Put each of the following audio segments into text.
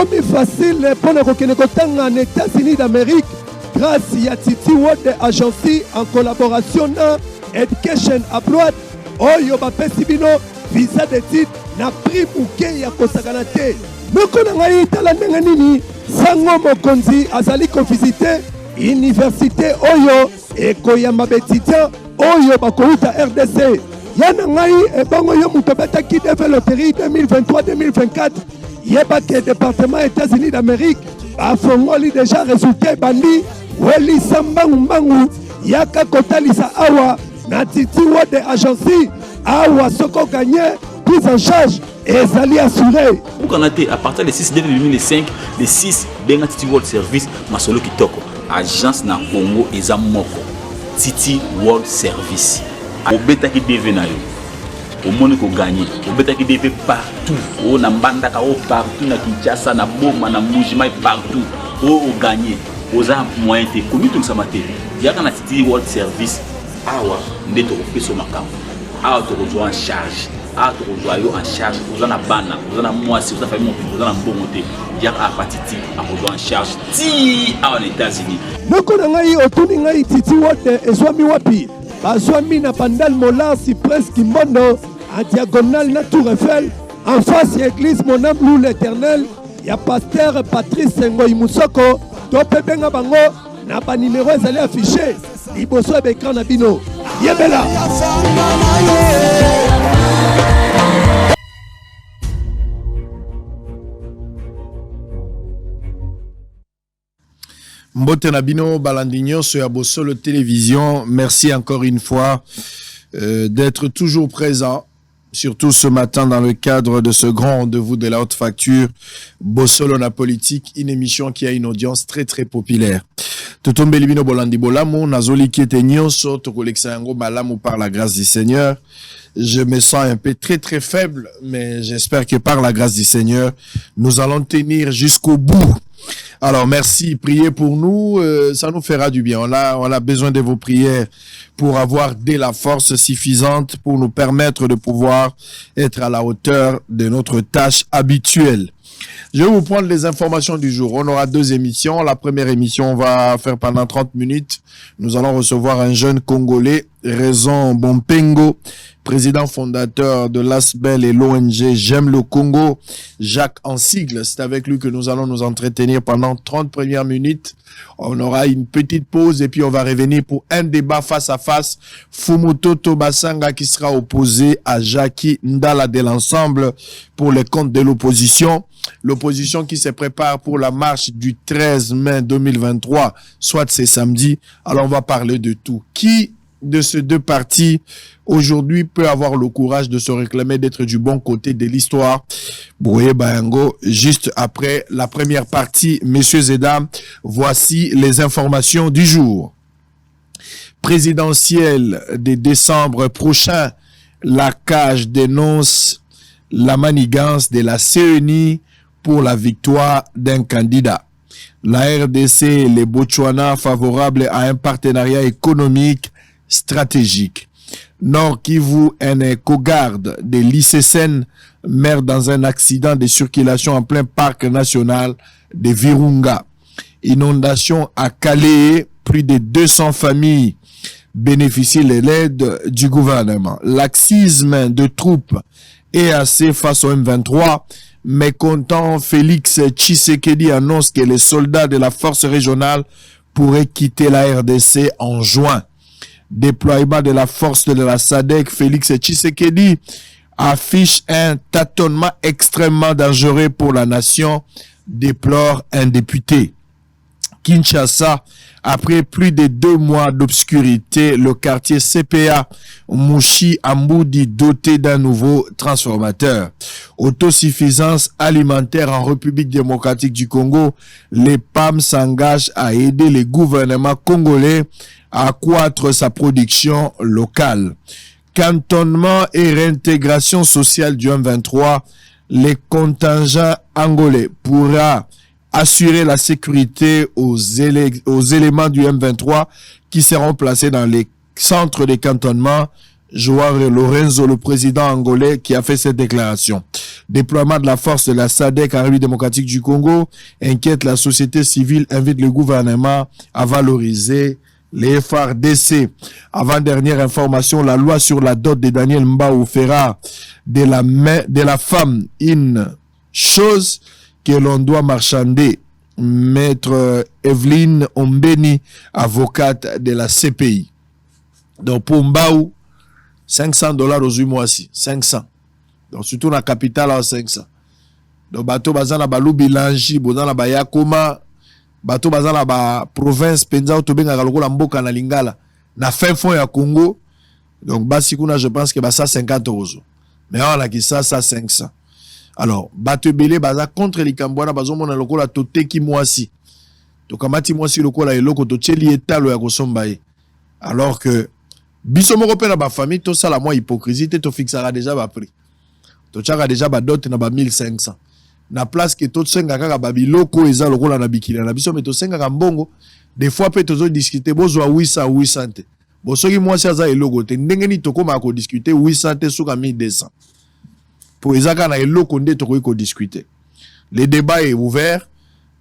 comme facile pour le reconnaître en États-Unis d'Amérique grâce à Titi World Agency en collaboration avec Education Abroad. Oyo bapesi bino visa d'études na prix bouquet ya kosakana te. Moko na ngai tala ndenge nini sango mokonzi azali ko visiter université oyo ekoyamba étudiant oyo bakouta RDC. Yana ngai ebongo yo muto betaki développerie 2023-2024 yeba ke département États-Unis d'Amérique afongoli déjà résultat bandi weli sambangu mbangu yaka kotalisa awa na Titi World Agency awa soko gagné prise en charge et zali assuré. Pour à partir des 6 2005, les 6 benga Titi World Service masolo kitoko agence na Congo eza moko Titi World Service. Obeta ki deve na yo. Au monde ko gagner. Obeta ki deve partout. O na mbandaka o partout na Kinshasa na Boma na Mujima partout. O gagner. Oza moyen te komi tout ça maté. Yaka na Titi World Service. Awa ndeto ko peso makam. Awa to ko en charge. Awa to ko yo en charge. Oza na bana, oza na mwasi, oza famille mon oza na mbongote. Yaka apatiti a ko en charge. Ti awa na États-Unis. Noko na ngai otuni ngai Titi World ezwami wapi? Bazwami na Pandal Mola Cyprès Kimbondo en diagonale na Tour Eiffel en face de l'église Mon Âme Loue l'Éternel. Il y a pasteur Patrice Ngoyi Moussoko. Tope benga bango na ba numéro ezali affiché. Liboso ya écran na bino. Yebela. Mbote Nabino Balandinho sur Bossolo Télévision. Merci encore une fois d'être toujours présent, surtout ce matin dans le cadre de ce grand rendez-vous de la haute facture Bossolo na politique, une émission qui a une audience très très populaire. Totombe Libino Bolandi Bolamo, Nazoli Kietenio, Soto Kolexango Malamu par la grâce du Seigneur. Je me sens un peu très très faible, mais j'espère que par la grâce du Seigneur, nous allons tenir jusqu'au bout. Alors merci, priez pour nous, ça nous fera du bien. On a besoin de vos prières pour avoir de la force suffisante pour nous permettre de pouvoir être à la hauteur de notre tâche habituelle. Je vais vous prendre les informations du jour. On aura 2 émissions. La première émission, on va faire pendant 30 minutes. Nous allons recevoir un jeune Congolais, Raison Bompengo, président fondateur de l'ASBEL et l'ONG J'aime le Congo, Jacques en sigle. C'est avec lui que nous allons nous entretenir pendant 30 premières minutes. On aura une petite pause et puis on va revenir pour un débat face à face. Fumutoto Basanga qui sera opposé à Jackie Ndala de l'ensemble pour les comptes de l'opposition. L'opposition qui se prépare pour la marche du 13 mai 2023, soit c'est samedi. Alors on va parler de tout. Qui de ces deux partis aujourd'hui peut avoir le courage de se réclamer d'être du bon côté de l'histoire? Bouye Bayango, juste après la première partie, messieurs et dames, voici les informations du jour. Présidentielle de décembre prochain, la CAJ dénonce la manigance de la CENI pour la victoire d'un candidat. La RDC et les Botswana favorables à un partenariat économique stratégique. Nord Kivu, un éco-garde de l'ICSN meurt dans un accident de circulation en plein parc national de Virunga. Inondation à Calais, plus de 200 familles bénéficient de l'aide du gouvernement. Laxisme de troupes EAC face au M23. Mécontent, Félix Tshisekedi annonce que les soldats de la force régionale pourraient quitter la RDC en juin. Déploiement de la force de la SADC, Félix Tshisekedi affiche un tâtonnement extrêmement dangereux pour la nation, déplore un député. Kinshasa, après plus de 2 mois d'obscurité, le quartier CPA Mouchi Amboudi doté d'un nouveau transformateur. Autosuffisance alimentaire en République démocratique du Congo, les PAM s'engagent à aider les gouvernements congolais à accroître sa production locale. Cantonnement et réintégration sociale du M23, les contingents angolais pourra assurer la sécurité aux éléments du M23 qui seront placés dans les centres de cantonnement Joao Lorenzo, le président angolais, qui a fait cette déclaration. Déploiement de la force de la SADC en République démocratique du Congo inquiète la société civile, invite le gouvernement à valoriser les FARDC. Avant-dernière information, la loi sur la dot de Daniel Mbaou fera de la femme une chose que l'on doit marchander. Maître Evelyne Ombeni, avocate de la CPI. Donc pour Mbaou, $500 aux 8 mois-ci. 500. Donc surtout dans la capitale à 500. Donc bateau bazana balou bilangi, bazana bayakoma, bateau bazana ba province penza otobenga kaloko la mboka na lingala. Na fin fond ya Congo. Donc basi kuna je pense que ça 50 euros. Mais on a qui ça 500. Alors bateau belé baza contre les Cambouana bazo mona loko la tote ki moisi. To kamati moisi loko la eloko to tcheli etalo ya kosomba ye. Alors que biso moko pe na ba famille to sala moi hypocrisie te to fixera déjà ba prix. To tchaka déjà ba dot na ba 1500. Na place que to tsenga kaka ba biloko eza lokola na bikila na biso me to senga ka mbongo des fois pe tozo discuter bozo 800 te. Bo soki moi si aza eloko te ndenge ni to koma ko discuter 800 te suka 1200. Pour ezaka na eloko nde to ko discuter. Le débat est ouvert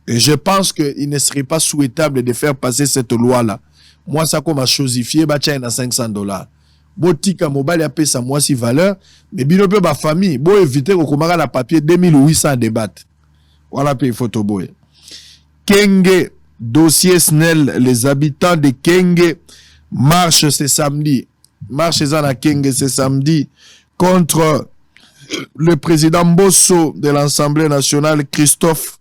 et je pense que il ne serait pas souhaitable de faire passer cette loi là. Moi, ça comme à chosifier, bah tiens, à $500. Botika mobile a payé sa moi si valeur, mais bino pe ba famille, bo éviter au komara la papier 2800 débat. Voilà paye photo boy. Kenge, dossier SNEL, les habitants de Kenge marchent ce samedi. Marche à Kenge ce samedi contre le président Bosso de l'Assemblée nationale, Christophe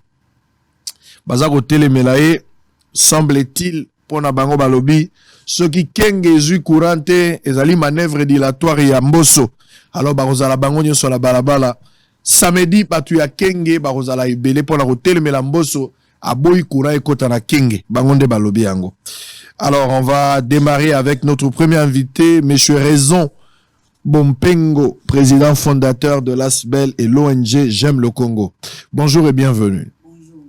Bazako Telemelaye, semble-t-il, pour na bango balobi, ce qui Kenge zu courante, ezali manœuvre dilatoire ya Mbosso. Alors, barozala bango nyo sur la balabala. Samedi, batu ya Kenge, barozala ibele, pour na Telemela Mbosso, aboyi courant et kota na Kenge. Bangonde balobi yango. Alors, on va démarrer avec notre premier invité, Monsieur Raison Bompengo, président fondateur de l'ASBEL et l'ONG J'aime le Congo. Bonjour et bienvenue. Bonjour.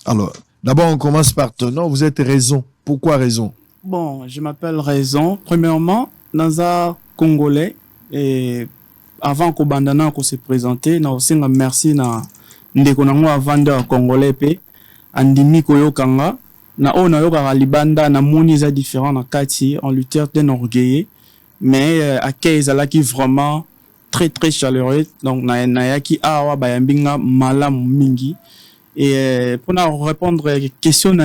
Alors, d'abord, on commence par ton nom. Vous êtes Raison. Pourquoi Raison? Bon, je m'appelle Raison. Premièrement, Naza Congolais. Et avant qu'on bandana qu'on se présenter, na aussi na merci na ndeko nango vendeur congolais pe andimi koyo kanga na ona yo ka libanda na moni za différent na kati en lutteur d'un orgueil. Mais à Kaizala qui vraiment très très chaleureux. Donc na yaki awa bayambinga malam mingi. Et pour répondre à la question,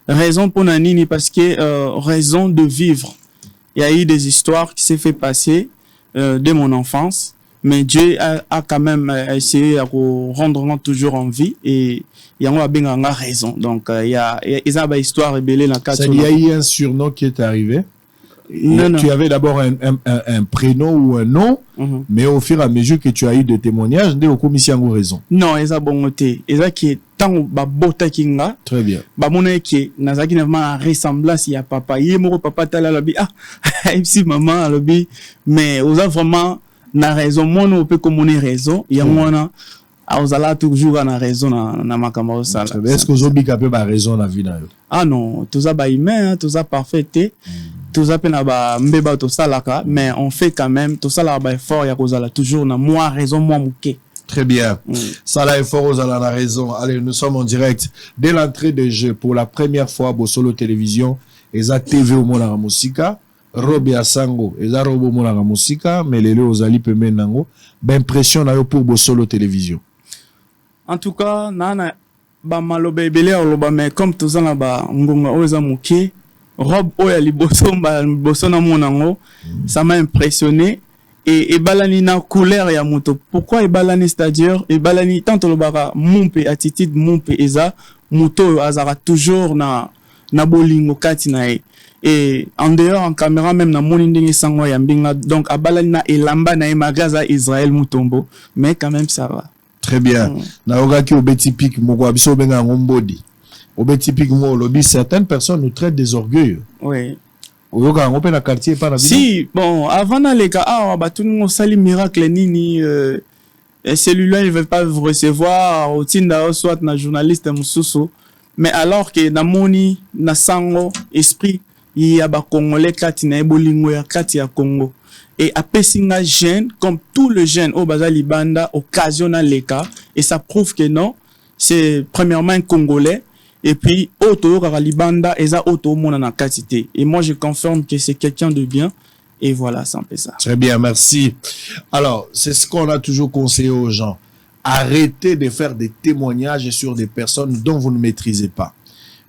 raison pour Nanini, parce que raison de vivre. Il y a eu des histoires qui s'est fait passer dès mon enfance, mais Dieu a quand même essayé de rendre toujours en vie et il y a une raison. Donc il y a une histoire rebelle dans le cadre. Il y a eu un surnom qui est arrivé. Non. Tu avais d'abord un prénom ou un nom, mais au fur et à mesure que tu as eu des témoignages, dès au commission raison. Non, ils ont bon côté. Ils ont qui tant bota kinga. Très bien. Ba mona qui nazaki na ma ressemblance ya papa. Yé mo papa tala lobi si maman lobi mais aux a vraiment na raison moi on peut communiquer raison ya mona auzala toujours na raison na makamba sala. Est-ce que vous avez ba raison na vie na yo? Ah non, tout ça ba humain, tout ça parfait. Tout ça pena ba mbeba to salaka, mais on fait quand même tout ça là ba effort ya kozala toujours na moi raison moi muke. Très bien. Ça là effort aux la raison. Allez, nous sommes en direct dès l'entrée de jeu pour la première fois Bosolo Télévision eza TV au mona musika, Robe Asango eza robo mona musika, mais les ozali pembe nango, ba impression na yo pour Bosolo Télévision. En tout cas, nana ba maloba ebele oloba mais comme tout ça là ba ngonga oza muke. Robe oya liboso na monango, ça m'a impressionné et balani na couleur ya moto. Pourquoi e balani, c'est-à-dire e balani tant le bara mumpe attitude mumpe eza moto azara toujours na bolingo kati na et en dehors en caméra même na moni ndenge sango ya mbinga donc a balani na elamba na magaza Israël Mutombo mais quand même ça va. Très bien. Na ogaki obeti pic moko abiso benga ngombodi. Typiquement, certaines personnes nous traitent des orgueils. Oui. Quartier, si, bon, avant d'aller à tout le monde sali miracle nini, celui-là, il ne veut pas vous recevoir, au tinda, soit na journaliste moussousso. Mais alors que na moni, na sango, esprit, il y a ba Congolais kati na ebolingo ya kati ya Congo. et à Pessinga jeune comme tout le jeune au Bazali Banda occasionnel les cas et ça prouve que non, c'est premièrement un Congolais et puis auto Libanda et ça auto mon en quantité et moi je confirme que c'est quelqu'un de bien et voilà, c'est un peu ça. Très bien, merci. Alors, c'est ce qu'on a toujours conseillé aux gens. Arrêtez de faire des témoignages sur des personnes dont vous ne maîtrisez pas.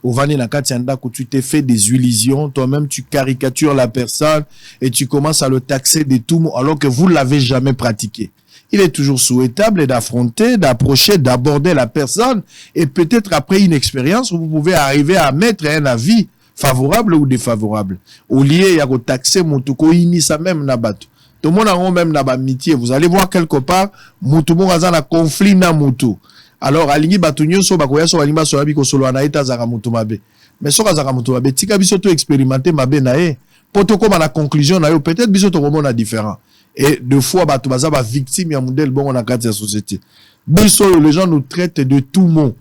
Au Vani Nakatianda, quand tu t'es fait des illusions, toi-même tu caricatures la personne et tu commences à le taxer de tout alors que vous ne l'avez jamais pratiqué. Il est toujours souhaitable d'affronter, d'approcher, d'aborder la personne et peut-être après une expérience, vous pouvez arriver à mettre un avis favorable ou défavorable. Au lieu, il y a que taxer Moutouko, ça même Nabato. Tout le monde a même Nabamitié. Vous allez voir quelque part, Moutoumo a un conflit na Moutou. Alors, alingi batunyo so bakoya so alingi so abi ko solo anaita zaka mutu mabe. Mais so zaka mutu mabe, tika biso to expérimenter mabe na e. Poto comme la conclusion na yo, peut-être biso to komona différent. Et deux fois batu baza ba victime ya modèle bon na kati ya société. Biso les gens nous traitent de tout mot,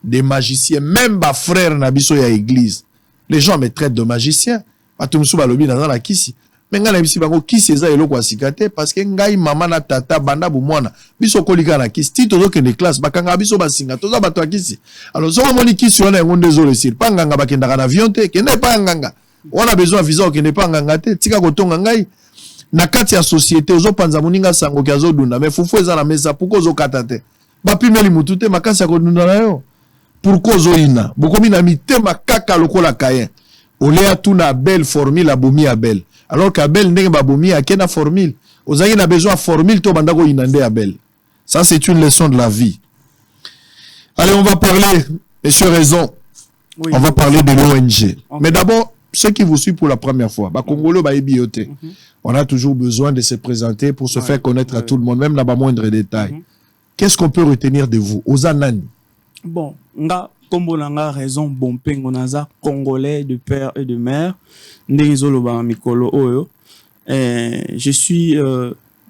des magiciens, même ba frère na biso ya église. Les gens me traitent de magicien. Batu musu ba lobi na la kisi. Mais nga na bisi bango kisi eza eloko asikate parce que ngai mama na tata banda bu mwana biso kolika na kisi ti tozo kende classe bakanga biso basinga toza bato akisi alors so moni kisi wana ngo ndezo resir panganga bakenda na avion te kende pa nganga on a besoin visa kende pa nganga te tika kotonga ngai na kati ya société ozo panza moninga sango ki azodunda mais fufu eza na mesa pourquoi ozo kata te bapimeli mutu te makasi ya kodunda na yo pourquoi ozo ina bokomi na mitema kaka lokola kayen olea tuna belle formule abomi ya belle. Alors qu'Abel n'est pas boumi à quelle formule. Vous avez besoin de formule to bandako inande Abel. Ça c'est une leçon de la vie. Allez, on va parler, monsieur Raison. Oui, on va parler de l'ONG. Okay. Mais d'abord, ceux qui vous suivent pour la première fois, bah Congolo ba ebioté. On a toujours besoin de se présenter pour se faire connaître à tout le monde, même dans le moindre détail. Qu'est-ce qu'on peut retenir de vous, Ozanani? Bon, nga Kombo nanga Raison Bompengo naza Congolais de père et de mère. Ndezoloba Mikolo Oyo. Je suis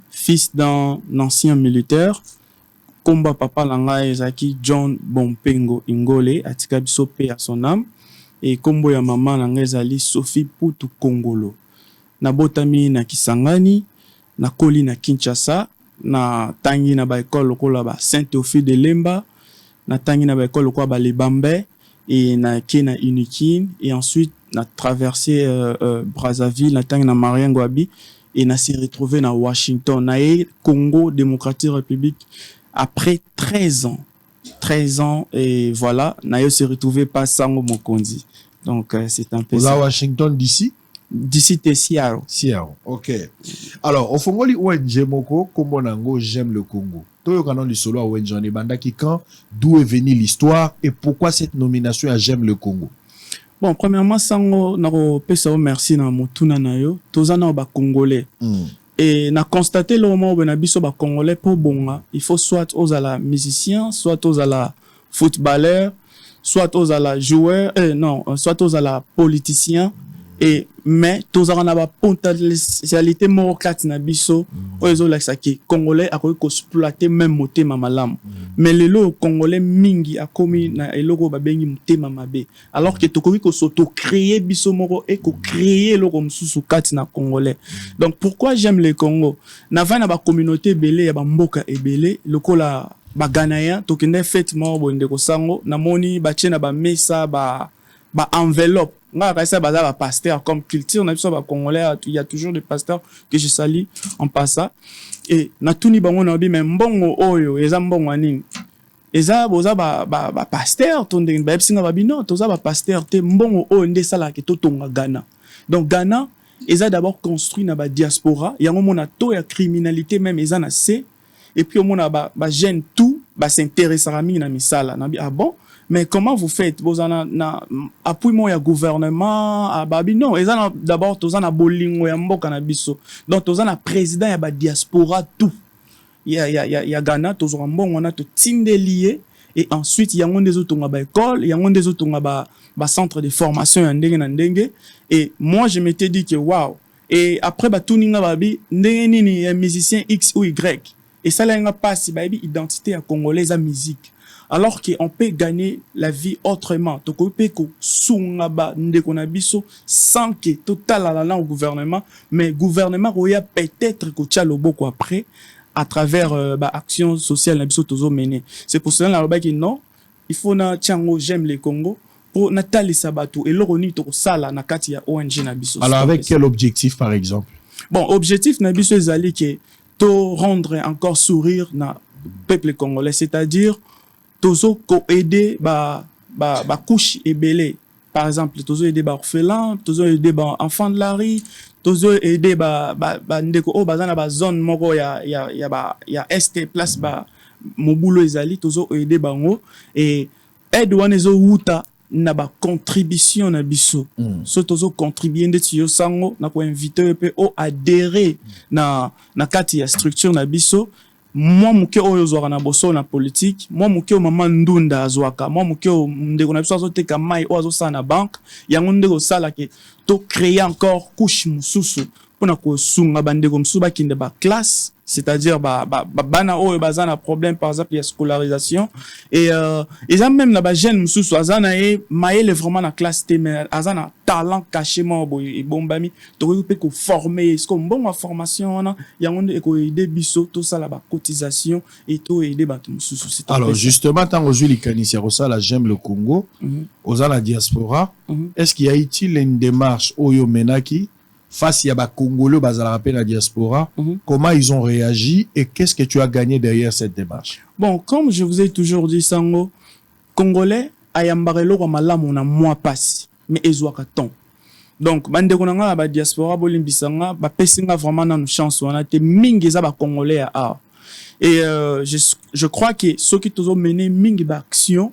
fils d'un ancien militaire. Komba papa langa ezaki John Bompengo Ingole atika biso pe à son âme. Et kombo ya maman langa ezali Sophie Putu Kongolo. Na botami na Kisangani, na koli na Kinshasa, na tangi na ba école lokola ba Saint-Théophile de Lemba, na tangi na ba école lokola ba Lebambe et na Kena Unikin et ensuite na traversé Brazzaville, na tangi na Mariangwabi et na s'est retrouvé na Washington, na Congo Démocratique République après 13 ans. 13 ans et voilà, na s'est retrouvé pas Sango Mokonzi. Donc c'est un peu ça. À Washington d'ici? D'ici t'es Seattle. Seattle, ok. Alors, au Fongoli ONG Moko, Kombo Nango, j'aime le Congo. Toyo kanon li solo à ONG Banda qui quand, d'où est venue l'histoire et pourquoi cette nomination à J'aime le Congo? Bon, premièrement, Sango, nako pesa merci na motuna na yo, tozana ba Congolais. Et na constaté le moment où na biso ba Congolais pour bonga, il faut soit aux à la musicien, soit aux à la footballeur, soit aux à la joueur, soit aux à la politicien. Et mais tous on a ba potentialité moroclate na biso ozo la saki Congolais a ko exploiter même motema malamu mais lelo Congolais mingi a commis na eloko ba bengi motema mabe alors que tokoki ko s'auto créer biso moko et ko créer loko msusu kati na Congolais. Donc pourquoi j'aime le Congo na va na ba communauté belé ya ba mboka ebele lokola ba Ghanéen tokende fête mo bonde ko sango na moni ba tchena ba mesa ba enveloppe. Nga kaisa baza ba pasteur comme culture na biso ba Congolais, il y a toujours des pasteurs que je salue en passant et na tuni bango na bi même mbongo oyo eza mbongo nini eza boza ba pasteur tonde ba epsinga ba bino toza ba pasteur te mbongo oyo nde sala ke totonga Ghana. Donc Ghana eza d'abord construit na ba diaspora yango mona to ya criminalité même eza na C et puis au mona ba jeune tout ba s'intéresser à mingi na misala na bi ah bon. Mais comment vous faites? Vous en a appui mon gouvernement à babi non, ils ont d'abord tous en a bolingo ya mboka na biso. Donc tous en a président ya ba diaspora tout. Il y a Ghana tous en bon on a tout tinde lié et ensuite il y a un des autres ba école, il y a un des autres ba centre de formation ya ndenge na ndenge et moi je m'étais dit que waouh et après ba tuninga babi ndenge nini musicien X ou Y et ça là nga passe babi identité à congolaise à musique. alors qu'on peut gagner la vie autrement. Donc, on peut sunga ndeko na biso sans que total la au gouvernement, mais gouvernement roya peut-être que tcha loboko après à travers action sociale na biso tozo mener. C'est pour cela là que non, il faut na tchango j'aime les Congo pour Nathalie Sabatou et l'oroni to sala na kati ya ONG na biso. Alors avec quel objectif par exemple? Bon, objectif na biso ezali que to rendre encore sourire na peuple congolais, c'est-à-dire tozo ko aider ba couche ebelé. Par exemple, tozo aider ba orphelin, tozo aider ba enfant de la rue, tozo aider ba ndeko o bazana ba zone moko ya est place ba mobulo ezali tozo aider bango et aide wana zo wuta na ba contribution na biso. So tozo contribuer ndeti yo sango na ko inviter pe o adhérer na kati ya structure na biso. Moi muke oyo zwa na boso na politique, moi muke o mama ndunda azwaka, moi muke o ndeko na biso azoteka mai o azosa na banque, yango ndeko sala ke to créer encore couche mususu pona ko sunga bandeko mususu bakinde ba classe, c'est-à-dire bana oyo bazana problème par exemple ya scolarisation et ils même na ba jeune mususu azana e maele vraiment na classe te mais azana talent caché mo boy bombami to pe ko former est-ce qu'on bon formation na yango ndeko aider biso tout ça là ba cotisation et to aider ba mususu. Alors justement tant aujourd'hui les canisiers ça là j'aime le Congo aux la diaspora est-ce qu'il y a utile une démarche oyo menaki face à ba Congolais bazala rappel la diaspora, comment ils ont réagi et qu'est-ce que tu as gagné derrière cette démarche? Bon, comme je vous ai toujours dit sango, Congolais ayambarelo kwa malamu na mois passe, mais ezwaka ton. Donc bande konanga ba diaspora bolimbisanga ba pesinga vraiment na chance on a été mingi za ba Congolais a. Et je crois que ceux qui ont mené mingi ba action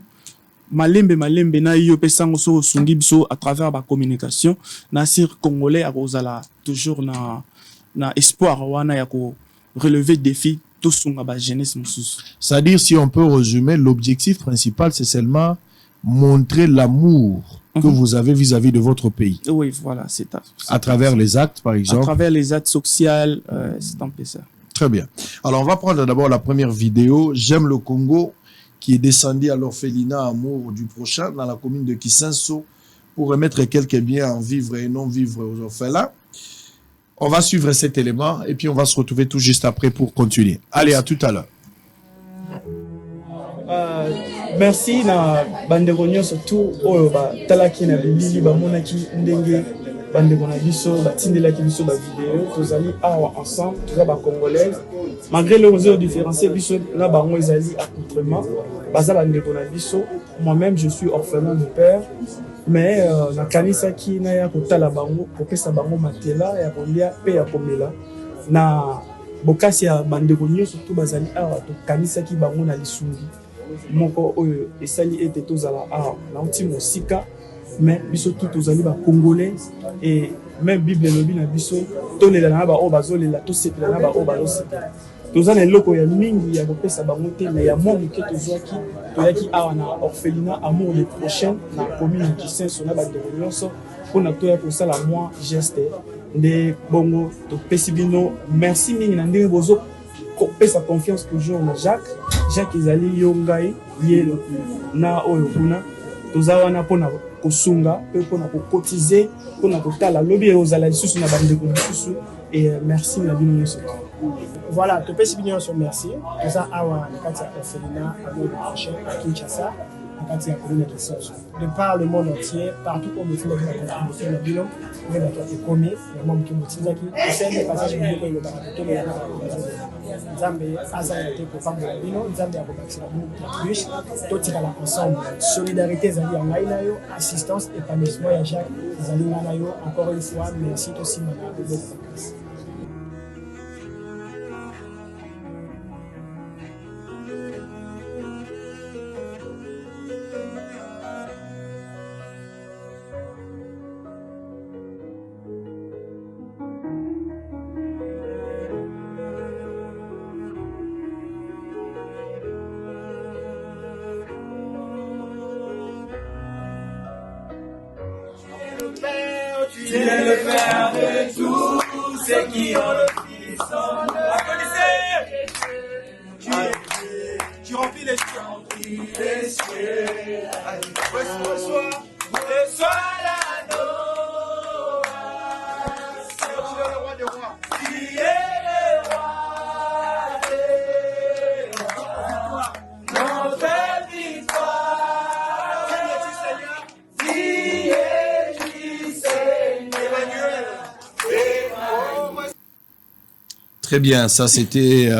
malembe na yo pesango so sungi biso à travers la communication na sir congolais akozala toujours na espoir wana ya ko relever défi tout sunga ba jeunesse mususu. C'est-à-dire si on peut résumer l'objectif principal c'est seulement montrer l'amour que vous avez vis-à-vis de votre pays. Oui, voilà, c'est à travers les actes par exemple. À travers les actes sociaux, c'est un peu ça. Très bien. Alors on va prendre d'abord la première vidéo J'aime le Congo qui est descendu à l'orphelinat Amour du Prochain dans la commune de Kisenso pour remettre quelques biens en vivre et non vivre aux orphelins. On va suivre cet élément et puis on va se retrouver tout juste après pour continuer. Allez, à tout à l'heure. Merci na bandeko nyonso tout oyo ba talaki na bilili ba monaki ndenge bandeko na biso batindelaki biso ba vidéo tozali awa ensemble toza ba congolais malgré les réseaux différenciés biso na bango ezali accoutrement baza bandeko na biso. Moi-même je suis orphelin de père mais na kanisa ki na ya kotala bango kopesa bango matela ya kolia pe ya komela na bokasi ya bandeko nyonso tout bazali awa to kanisa ki bango na lisungi moko oyo esali ete tozala awa na uti mosika mais biso tout tozali ba congolais et même bible lobi na biso tolela na ba o bazolela to sepela na ba o bazosepela tozana eloko ya mingi ya kopesa bango te mais ya mwa moke tozwaki toyaki awa na orphelinat Amour le Prochain na commune Kisenso na bandeko nyonso mpona toya kosala mwa geste nde bongo topesi bino merci mingi na ndenge bozo kopesa confiance toujours na Jacques ezali yo ngai ye na oyo kuna toza wana mpona kosunga pe mpona kokotize mpona kotala lobi ozala lisusu na bandeko lisusu et merci na bino nyonso. Voilà, topesi bino nyonso merci toza awa na kati ya orphelinat Amour le Prochain à Kinshasa na kati ya commune de Kisenso de par le monde entier partout où vous trouvez la contribution de bilan vous avez été commis vraiment qui vous tindaki c'est le passage de ko loba to le Nzambe azala te ko famba bino Nzambe akobakisa bino plus to tikala ensemble solidarité ezali ya ngai na yo assistance épanouissement ya Jacques ezali na yo encore une fois merci to simana de votre place. Tu es le Père de tous et Très bien, ça c'était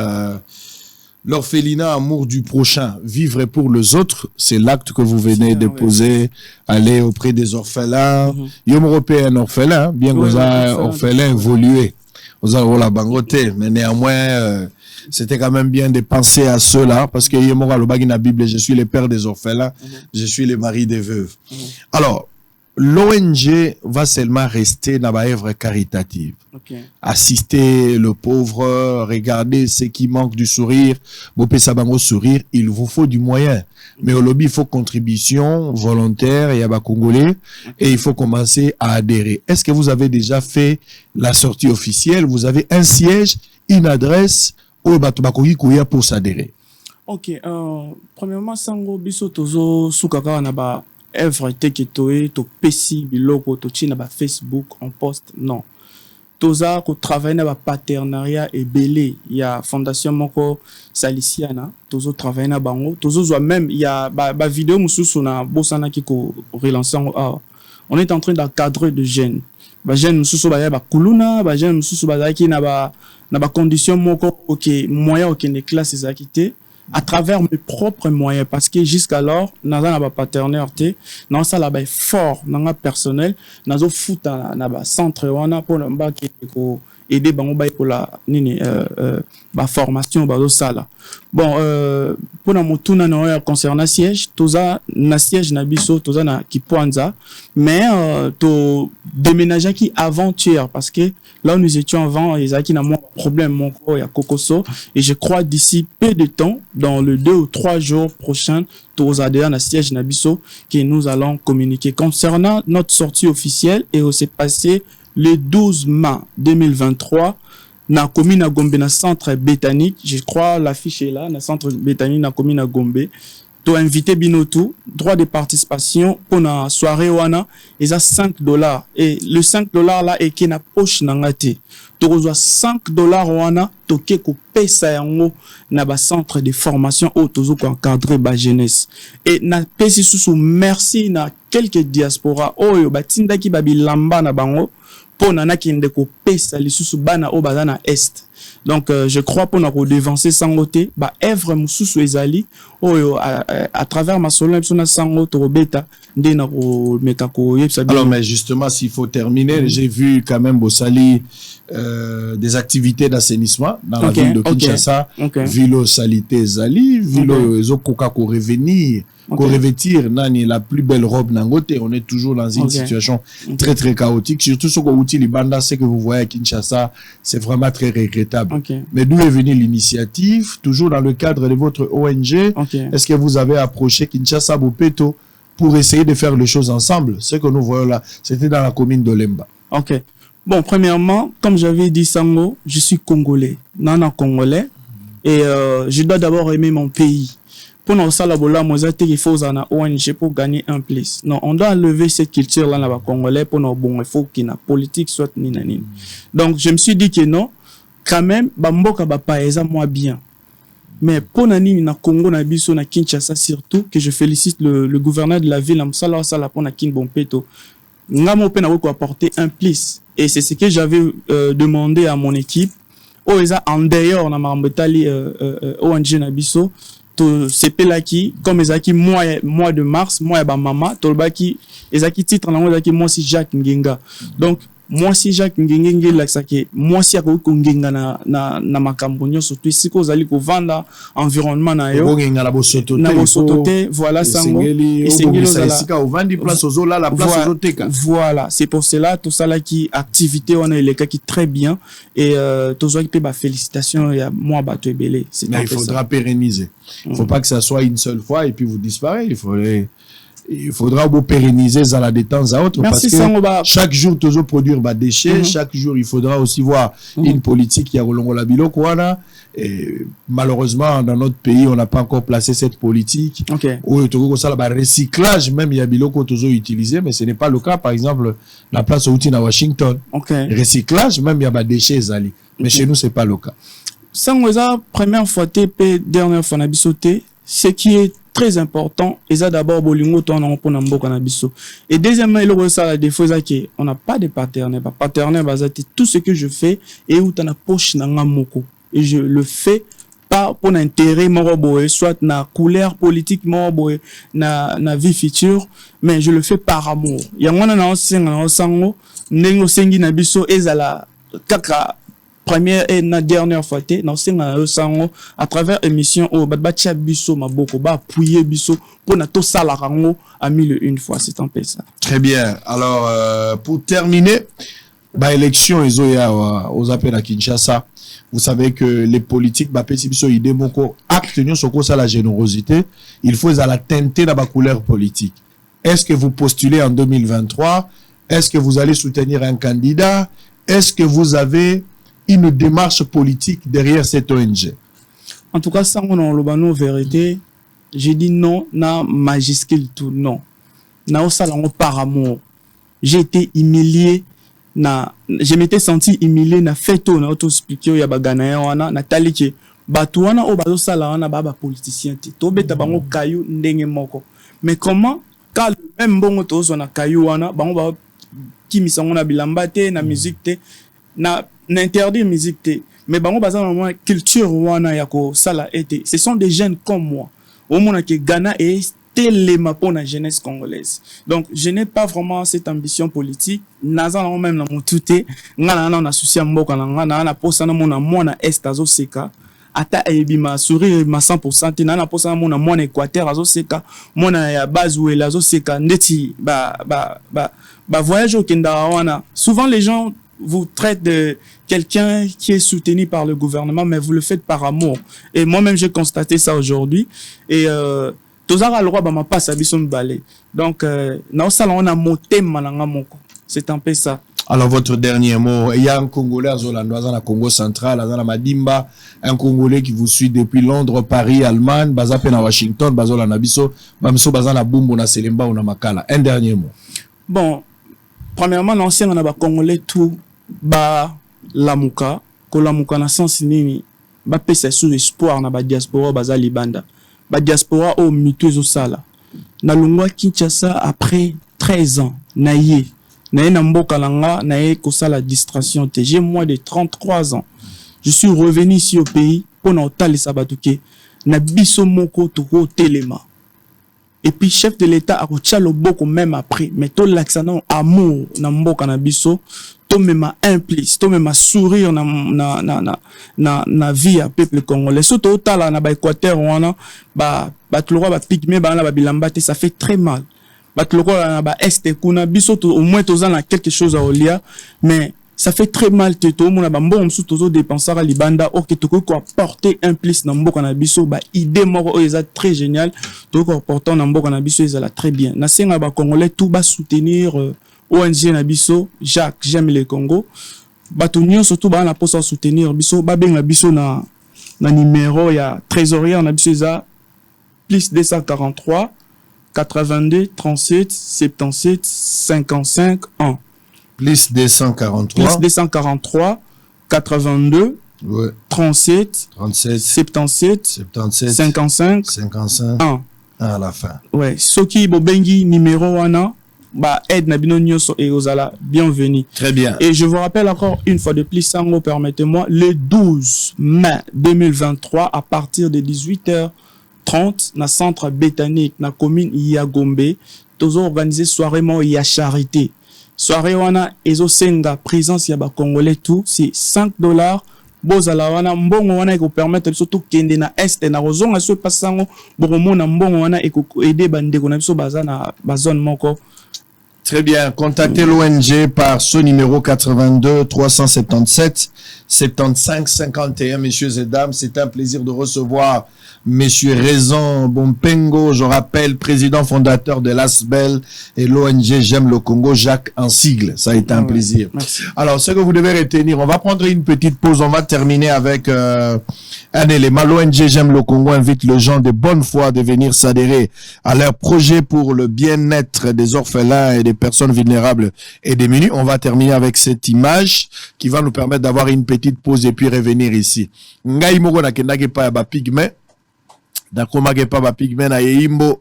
l'orphelinat amour du prochain, vivre pour les autres, c'est l'acte que vous venez de poser, aller auprès des orphelins. Yom européen orphelin, bien que vous avez orphelin évolué, vous avez la bangoté, mais néanmoins, c'était quand même bien de penser à ceux-là, parce que Yom le bagin la Bible, je suis le père des orphelins, je suis le mari des veuves. Alors, l'ONG va seulement rester dans la œuvre caritative. Assister le pauvre, regarder ceux qui manquent du sourire, sourire, il vous faut du moyen. Mais au lobby, il faut contribution volontaire, il y a des Congolais, et il faut commencer à adhérer. Est-ce que vous avez déjà fait la sortie officielle? Vous avez un siège, une adresse, pour s'adhérer? Ok, premièrement, Sango biso tozo sukaka na ba œuvre teketoé to pesi biloko to china ba Facebook en post non. Toza ko travailler na ba partenariat et belé, il y a fondation moko salisiana, tozo travailler na bango, tozo zo même il y a ba vidéo mususu na bosana ki ko relancer on est en train d'encadrer de jeunes. Ba jeunes mususu ba ya ba kuluna, ba jeunes mususu ba ki na ba condition moko OK moyen OK les classes ezakité à travers mes propres moyens parce que jusqu'alors naza na partenaire té non ça là ba fort nanga personnel nazo futa na ba centre wana pour ba ki ko aider bango ba pour la nini ba formation ba zo sala bon pour na mutuna na concernant siège toza na siège na biso toza na Kipwanza mais to déménager qui avant-hier parce que là où nous étions avant ils avaient un problème mon corps ya kokoso et je crois d'ici peu de temps dans le 2 ou 3 jours prochains toza déjà na siège na biso que nous allons communiquer concernant notre sortie officielle et s'est passé le 12 mai 2023 na commune à Gombe na centre Bétanique, je crois l'affiche est là na centre Bétanique na commune à Gombe. To invité binotou, droit de participation pour na soirée wana, ils a $5 et le $5 là est qui na poche na ngate. To reçoit $5 wana to ke ko pesa yango na ba centre de formation au tozo ko encadrer ba jeunesse. Et na pesi susu merci na quelques diaspora oyo batinda ki babilamba na bango pour nana ki ndeko pesa lisusu bana o bazana est. Donc je crois pour nous devancer sangote ba œuvre mususu ezali oyo à travers ma solo na sangote robeta nde na ko metako yebsa. Alors mais justement s'il faut terminer, j'ai vu quand même Bossali des activités d'assainissement dans la ville de Kinshasa, Vilo Salité Zali, Vilo Zokoka ko revenir, ko revêtir nani la plus belle robe nangote. On est toujours dans une situation très très chaotique, surtout ce que outil les bandas, ce que vous voyez à Kinshasa, c'est vraiment très regrettable. Mais d'où est venue l'initiative? Toujours dans le cadre de votre ONG. Est-ce que vous avez approché Kinshasa Bopeto pour essayer de faire les choses ensemble? Ce que nous voyons là, c'était dans la commune d'Olemba. Ok. Bon, premièrement, comme j'avais dit Sango, je suis congolais, nana congolais, et je dois d'abord aimer mon pays. Pour nous ça là moi il faut una ONG pour gagner un plus. Non, on doit enlever cette culture là na congolais pour nous bon il faut qu'il y ait politique soit ni nani. Donc je me suis dit que non, quand même bamboka ba paesa moi bien. Mais pour nani na Congo na biso na Kinshasa surtout que je félicite le gouverneur de la ville Amsala sala pour na Kinbompeto. Ngamo pe na ko apporter un plus et c'est ce que j'avais demandé à mon équipe. Oh eza en dehors na mambetali ONG na biso to sepelaki comme ezaki mois de mars mois ba mama tolbaki ezaki titre na ezaki moi si Jacques Ngenga. Donc moi si Jacques Ngenga laksaki moi si ako ngenga na makambo nyonso to isiko zali ko vanda environnement na yo na bosotote voilà sango esengeli sika au vandi place ozola la place ozoteka. Voilà, c'est pour cela tout ça là qui activité on a les cas qui très bien et tozo qui ba félicitations ya moi bato ebele. Mais il faudra pérenniser. Il faut pas que ça soit une seule fois et puis vous disparaissez. Il faudra vous pérenniser ça de temps à autre. Merci, parce que chaque jour toujours produire des déchets, chaque jour il faudra aussi voir une politique qui a la biloko wana. Et malheureusement dans notre pays on n'a pas encore placé cette politique. Où recyclage même il y a biloko toujours utilisé mais ce n'est pas le cas par exemple la place où à Washington. Recyclage même il y a des déchets zali. Mais chez nous c'est pas le cas. Sangoza première fois TP dernière fois na bisoté ce qui est très important. Et ça d'abord, bolingo, toi, on a pour n'importe na biso. Et deuxièmement, il y a ça la défaut, c'est qu'on n'a pas de partenaire. Partenaire, tout ce que je fais et où t'en as poche na moko. Et je le fais pas pour l'intérêt moroboé, soit na couleur politique moroboé, na vie future, mais je le fais par amour. Il y a un an, sango, nengo sengi na biso, ezala, kaka, première et na dernière fois, na senga sango, à travers émission, oh, batcha biso, maboko, ba, pouye biso, pour na to salarango, à 1001 fois, c'est un peu ça. Très bien. Alors, pour terminer, élection, aux appels à Kinshasa. Vous savez que les politiques, acte sur la générosité, il faut la teinter dans la couleur politique. Est-ce que vous postulez en 2023? Est-ce que vous allez soutenir un candidat? Est-ce que vous avez une démarche politique derrière cette ONG? En tout cas, sans le vérité, j'ai dit non, na majuscule tout, non. Na osalango par amour. J'ai été humilié. Je m'étais senti humilié na feto na auto expliquer ya bagana wana na talike batu wana o bazo sala wana baba politicien ti to beta bango kayu ndenge moko mais comment quand le même bongo to zo na kayu wana bango ba kimisango na bilamba te na musique te na interdit musique te mais bango baza na culture wana ya ko sala été ce sont des jeunes comme moi au monde que Ghana est téléma pour la jeunesse congolaise. Donc, je n'ai pas vraiment cette ambition politique. Nazan même na mutute, ngana na souci mboka na posa na mona mona est azo seka. Ata ebima sourire ma 100% na posa na mona mona Équateur azo seka, mona ya base ou azo seka ndeti ba voyage au kenda wana. Souvent les gens vous traitent de quelqu'un qui est soutenu par le gouvernement, mais vous le faites par amour. Et moi-même j'ai constaté ça aujourd'hui et tozara le roi ba ma passe à biso balé. Donc na osala on a monté malanga moko. C'est un peu ça. Alors votre dernier mot, il y a un Congolais à Zolando, dans la Congo central, dans la Madimba, un Congolais qui vous suit depuis Londres, Paris, Allemagne, Bazapena Washington, Bazola Nabiso, Bamso Bazana Bumbo na Selemba ou na Makala. Un dernier mot. Bon, premièrement l'ancien on a ba Congolais tout ba lamuka, ko lamuka na sens nini, ba pesa sous espoir na ba diaspora baza libanda. Ba diaspora au mituezo sala na longwa Kinshasa après 13 ans naye na mboka langa naye ko sala distraction te j'ai moins de 33 ans je suis revenu ici au pays pour na otali sabatuke na biso moko to telema et puis chef de l'état a kochalo boko même après mais to l'accent amour na mboka na biso to mema implice to mema sourire na vie à peuple congolais surtout tala na ba Équateur wana ba tloko ba pigme ba na ba bilamba te ça fait très mal ba tloko na ba est kuna biso au moins toza na quelque chose à olia mais ça fait très mal te to mona ba mbongo msu tozo dépenser à libanda ok to ko apporter implice na mboka na biso ba idée moko eza très génial to ko apporter na mboka na biso eza très bien na senga ba congolais tout ba soutenir ONG Nabiso, Jacques, j'aime le Congo. Batunio surtout ba na posa soutenir biso, ba benga biso na numéro ya trésorier na biso za plus 243 82 37 77 55 1. Plus 243 82 ouais. 37 77 55 1 à la fin. Ouais, Soki Bobengi numéro wana ba aide na bino nyonso et ozala bienvenue. Très bien. Et je vous rappelle encore une fois de plus, Sango, permettez-moi, le 12 mai 2023 à partir de 18h30 na centre Bétanique na commune Yagombe, tozo organiser soirée mo ya charité. Soirée wana ezo senga présence ya ba congolais tout, c'est $5. Bozala wana mbongo wana eko permettre surtout kende na est na rozonga so pasango bomo na mbongo wana eko aider bandeko na biso baza na bazone moko. Très bien. Contactez l'ONG par ce numéro 82 377 75 51. Messieurs et dames, c'est un plaisir de recevoir Monsieur Raison Bompengo, je rappelle, président fondateur de l'ASBEL et l'ONG J'aime le Congo, Jacques en sigle. Ça a été un plaisir. Merci. Alors, ce que vous devez retenir, on va prendre une petite pause. On va terminer avec un élément. L'ONG J'aime le Congo invite les gens de bonne foi de venir s'adhérer à leur projet pour le bien-être des orphelins et des personnes vulnérables et démunies. On va terminer avec cette image qui va nous permettre d'avoir une petite pause et puis revenir ici. Ngai Mogo na kendake pa ba pigme. nakomake pa ba pigme na yeimbo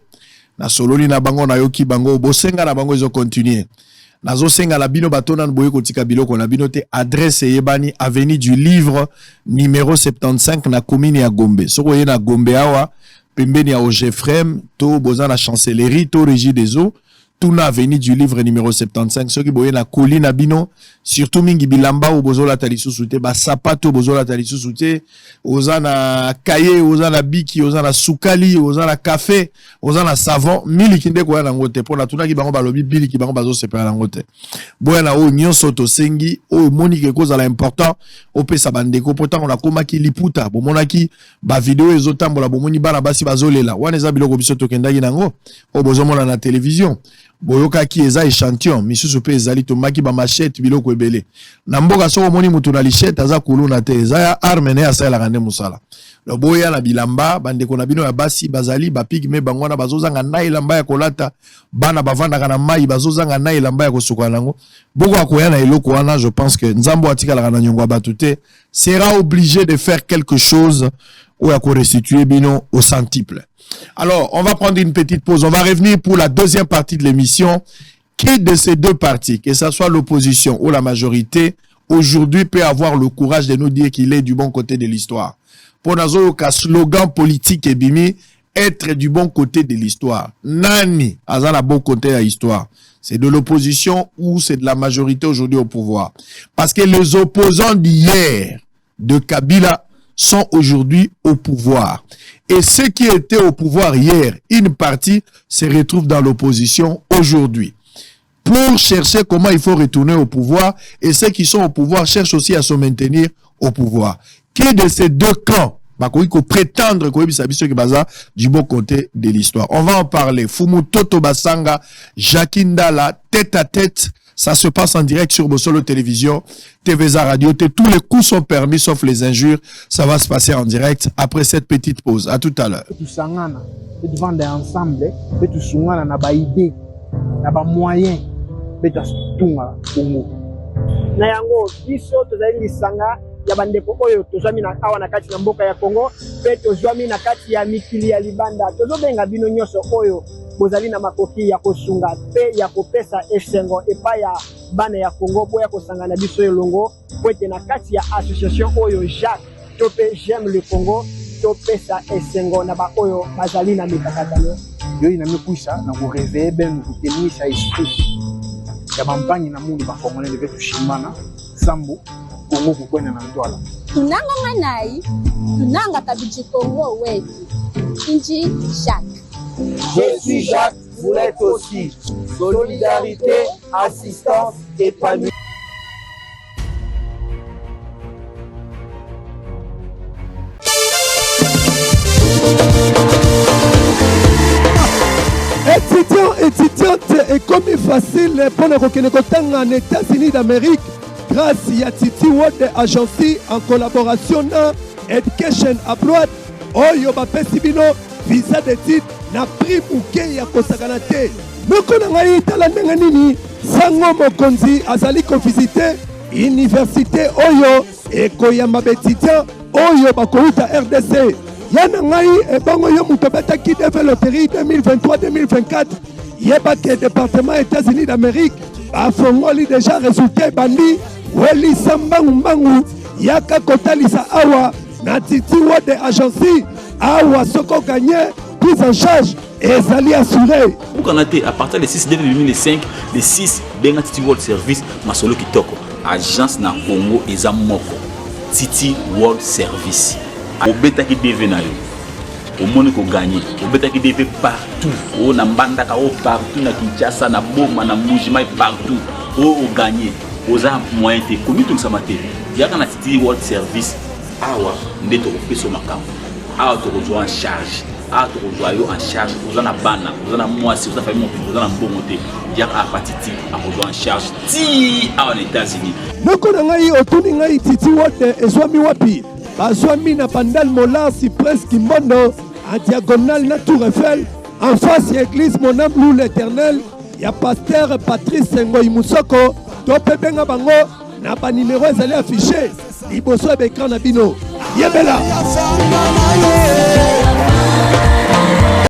na sololi na bango na yoki bango bosenga na bango ezo continuer nazo senga la bino batona boye kotika biloko na bino te adresse yebani avenue du Livre numéro 75 na commune ya Gombe soko ye na Gombe awa pembeni ya Ogefrem to boza na chancellerie to régie des eaux Tuna avenue du Livre numéro 75 ceux qui boye na colline bino surtout mingi bilamba ou bozola talisusu te ba sapato bozola talisusu te ozana kaye ozana biki ozana sukali ozana café ozana savon mili kinde ko na ngote pona tuna ki bango balobi bili ki bango bazo separa na ngote boya na o nyonso to sengi o monike ko za la important o pesa bandeko pourtant on a komaki liputa bo monaki ba vidéo ezotambola bo moni bana basi bazolela wana za biloko biso to kendaki nango o bozomona na télévision boyoka ki eza échantillon misusu pe ezali to maki ba machette biloko ebele na mboka soko moni mutu na lichette aza kuluna te eza ya arme ne asala kande musala lo boya na bilamba bandeko na bino ya basi bazali ba pigme bangwana bazozanga na elamba ya kolata bana bavanda kana mai bazozanga na elamba ya kosuka nango boko akoya na eloko wana je pense que nzambo atika la na nyongwa batute sera obligé de faire quelque chose ou à restituer bino au centuple. Alors, on va prendre une petite pause. On va revenir pour la deuxième partie de l'émission. Qui de ces deux partis, que ce soit l'opposition ou la majorité, aujourd'hui peut avoir le courage de nous dire qu'il est du bon côté de l'histoire. Pour nous, qu'un slogan politique et bimi, être du bon côté de l'histoire. Nani, à la bon côté de l'histoire. C'est de l'opposition ou c'est de la majorité aujourd'hui au pouvoir. Parce que les opposants d'hier, de Kabila, sont aujourd'hui au pouvoir. Et ceux qui étaient au pouvoir hier, une partie se retrouve dans l'opposition aujourd'hui. Pour chercher comment il faut retourner au pouvoir, et ceux qui sont au pouvoir cherchent aussi à se maintenir au pouvoir. Qui de ces deux camps il faut prétendre du bon côté de l'histoire. On va en parler. Fumu Toto Basanga, Jakindala, tête à tête. Ça se passe en direct sur Bossolo Télévision, TVza Radio. Tous les coups sont permis sauf les injures. Ça va se passer en direct après cette petite pause. À tout à l'heure. Tout sangana, tout vendre ensemble, tout sungana na ba idée, na ba moyen, tout tunga Congo. Na yango biso tozali sanga ya bandeko oyo tozwami na awa na kati na mboka ya Congo, pe tozwami na kati ya mikili ya libanda. Tozobenga bino nyonso oyo bozali na makoki ya kosunga pe ya kopesa esengo epa ya bana ya Congo po ya kosangana biso elongo po ete na kati ya association oyo Jacques tope j'aime le Congo topesa esengo na ba oyo bazali na mikakatano yo ina mikuisa na ko réveiller ben kutemisha esprit ya bampanyi na mundu ba Congolais de vetu shimana sambu Congo kukwenda na ndwala tunanga nganai tunanga kabiji Congo wetu inji Jacques. Je suis Jacques, vous l'êtes aussi. Solidarité, assistance, épanouissement. Étudiante et comme facile pour le reconnaître en États-Unis d'Amérique grâce à Titi World Agency en collaboration avec Education Abroad, Oyo Bapesibino, visa d'études na prix bouquet ya kosakana te. Moko na ngai tala ndenge nini sango mokonzi azali ko visiter université oyo ekoyamba étudiant oyo bakouta RDC. Yana ngai ebongo yo muto betaki développerie 2023-2024 yeba ke département États-Unis d'Amérique bafongoli déjà résultat bandi weli sambangu yaka kotalisa awa na Titi World Agency awa soko gagné prise en charge et zali assuré. Pour à partir des 6 décembre 2005, les 6 benga Titi World Service masolo kitoko agence na Congo eza moko Titi World Service. Obeta ki deve na yo. Au monde ko gagner. Obeta ki deve partout. O na mbandaka o partout na Kinshasa na Boma na Mujima partout. O gagner. Oza moyen te komito samate. Yaka na Titi World Service awa ndeto ko peso makambo. Awa to ko en charge. Awa to ko yo en charge. Oza na bana, oza na mwasi, oza famille mon oza na mbongo te. Yaka a patiti a ko en charge. Ti awa na États-Unis. Noko na ngai otuni ngai Titi World ezwami wapi? Bazwami na Pandal Mola Cyprès Kimbondo en diagonale na Tour Eiffel en face de l'église Mon âme loue l'Éternel. Ya pasteur Patrice Ngoy Musoko tope benga bango na ba numéro ezali affiché liboso ya écran na bino. Yebela